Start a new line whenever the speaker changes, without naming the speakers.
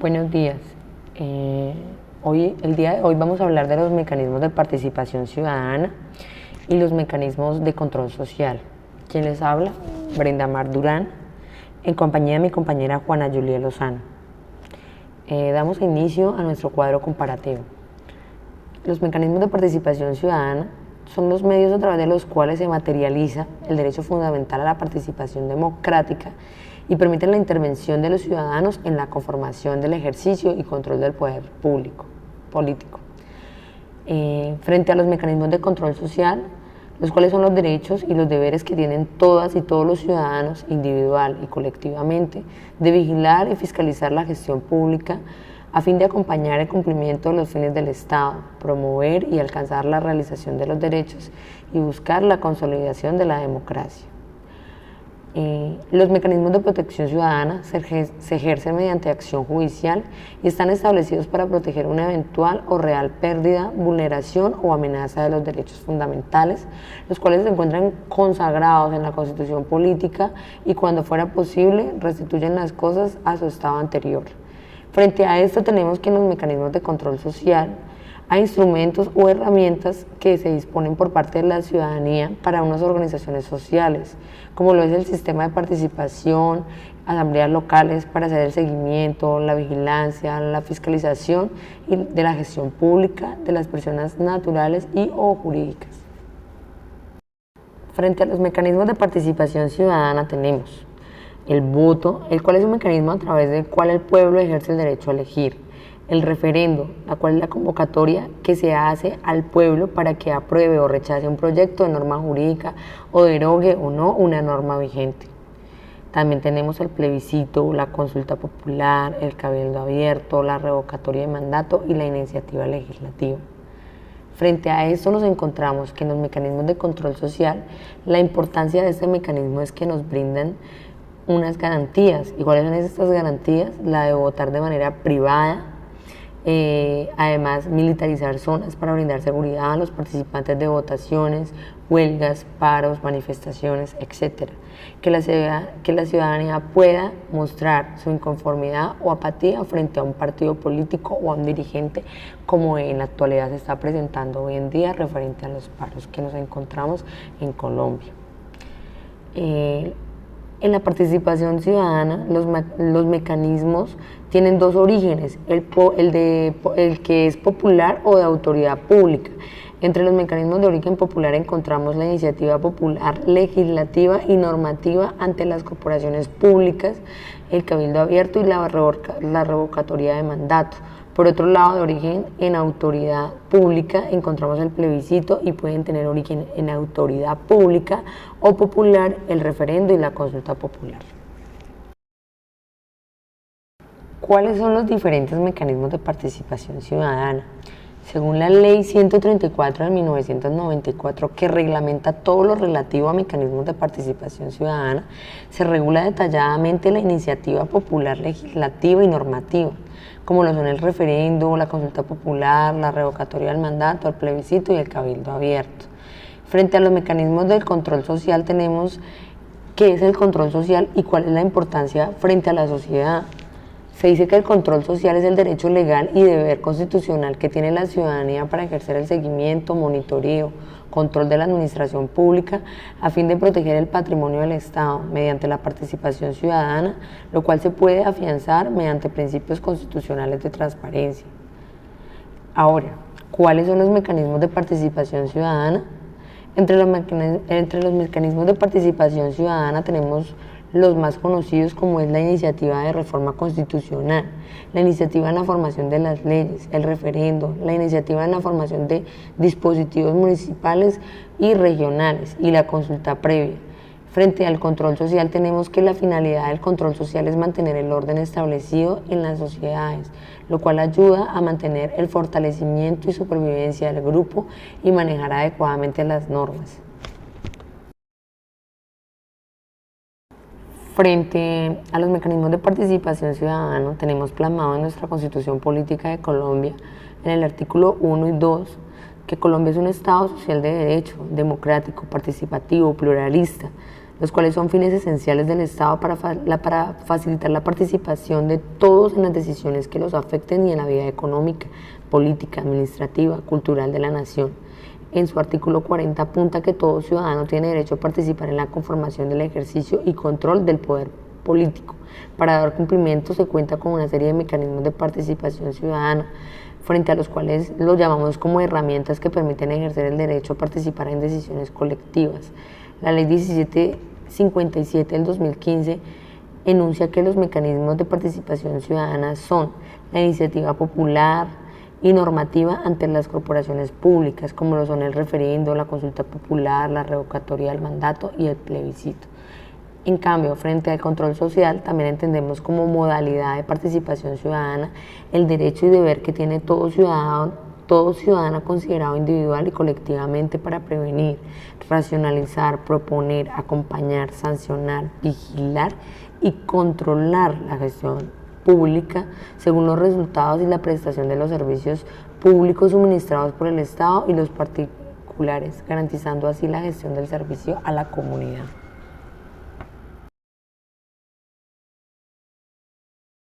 Buenos días. El día de hoy vamos a hablar de los mecanismos de participación ciudadana y los mecanismos de control social. ¿Quién les habla? Brenda Mar Durán, en compañía de mi compañera Juana Julia Lozano. Damos inicio a nuestro cuadro comparativo. Los mecanismos de participación ciudadana son los medios a través de los cuales se materializa el derecho fundamental a la participación democrática y permiten la intervención de los ciudadanos en la conformación del ejercicio y control del poder político. Frente a los mecanismos de control social, los cuales son los derechos y los deberes que tienen todas y todos los ciudadanos, individual y colectivamente, de vigilar y fiscalizar la gestión pública a fin de acompañar el cumplimiento de los fines del Estado, promover y alcanzar la realización de los derechos y buscar la consolidación de la democracia. Los mecanismos de protección ciudadana se ejercen mediante acción judicial y están establecidos para proteger una eventual o real pérdida, vulneración o amenaza de los derechos fundamentales, los cuales se encuentran consagrados en la Constitución política y, cuando fuera posible, restituyen las cosas a su estado anterior. Frente a esto, tenemos que en los mecanismos de control social hay instrumentos o herramientas que se disponen por parte de la ciudadanía para unas organizaciones sociales, como lo es el sistema de participación, asambleas locales para hacer el seguimiento, la vigilancia, la fiscalización de la gestión pública de las personas naturales y o jurídicas. Frente a los mecanismos de participación ciudadana tenemos el voto, el cual es un mecanismo a través del cual el pueblo ejerce el derecho a elegir. El referendo, la cual es la convocatoria que se hace al pueblo para que apruebe o rechace un proyecto de norma jurídica o derogue o no una norma vigente. También tenemos el plebiscito, la consulta popular, el cabildo abierto, la revocatoria de mandato y la iniciativa legislativa. Frente a esto nos encontramos que en los mecanismos de control social, la importancia de este mecanismo es que nos brindan unas garantías. ¿Y cuáles son estas garantías? La de votar de manera privada, además militarizar zonas para brindar seguridad a los participantes de votaciones, huelgas, paros, manifestaciones, etc. Que la ciudadanía pueda mostrar su inconformidad o apatía frente a un partido político o a un dirigente, como en la actualidad se está presentando hoy en día referente a los paros que nos encontramos en Colombia. En la participación ciudadana, los mecanismos tienen dos orígenes, el que es popular o de autoridad pública. Entre los mecanismos de origen popular encontramos la iniciativa popular legislativa y normativa ante las corporaciones públicas, el cabildo abierto y la revocatoria de mandato. Por otro lado, de origen en autoridad pública, encontramos el plebiscito y pueden tener origen en autoridad pública o popular el referendo y la consulta popular. ¿Cuáles son los diferentes mecanismos de participación ciudadana? Según la Ley 134 de 1994, que reglamenta todo lo relativo a mecanismos de participación ciudadana, se regula detalladamente la iniciativa popular legislativa y normativa, como lo son el referendo, la consulta popular, la revocatoria del mandato, el plebiscito y el cabildo abierto. Frente a los mecanismos del control social tenemos qué es el control social y cuál es la importancia frente a la sociedad. Se dice que el control social es el derecho legal y deber constitucional que tiene la ciudadanía para ejercer el seguimiento, monitoreo, control de la administración pública a fin de proteger el patrimonio del Estado mediante la participación ciudadana, lo cual se puede afianzar mediante principios constitucionales de transparencia. Ahora, ¿cuáles son los mecanismos de participación ciudadana? Entre los mecanismos de participación ciudadana tenemos los más conocidos, como es la iniciativa de reforma constitucional, la iniciativa en la formación de las leyes, el referendo, la iniciativa en la formación de dispositivos municipales y regionales y la consulta previa. Frente al control social tenemos que la finalidad del control social es mantener el orden establecido en las sociedades, lo cual ayuda a mantener el fortalecimiento y supervivencia del grupo y manejar adecuadamente las normas. Frente a los mecanismos de participación ciudadana, tenemos plasmado en nuestra Constitución Política de Colombia, en el artículo 1 y 2, que Colombia es un Estado social de derecho, democrático, participativo, pluralista, los cuales son fines esenciales del Estado para facilitar la participación de todos en las decisiones que los afecten y en la vida económica, política, administrativa, cultural de la nación. En su artículo 40 apunta que todo ciudadano tiene derecho a participar en la conformación del ejercicio y control del poder político. Para dar cumplimiento se cuenta con una serie de mecanismos de participación ciudadana, frente a los cuales los llamamos como herramientas que permiten ejercer el derecho a participar en decisiones colectivas. La Ley 1757 del 2015 enuncia que los mecanismos de participación ciudadana son la iniciativa popular y normativa ante las corporaciones públicas, como lo son el referendo, la consulta popular, la revocatoria del mandato y el plebiscito. En cambio, frente al control social, también entendemos como modalidad de participación ciudadana el derecho y deber que tiene todo ciudadano considerado individual y colectivamente para prevenir, racionalizar, proponer, acompañar, sancionar, vigilar y controlar la gestión pública según los resultados y la prestación de los servicios públicos suministrados por el Estado y los particulares, garantizando así la gestión del servicio a la comunidad.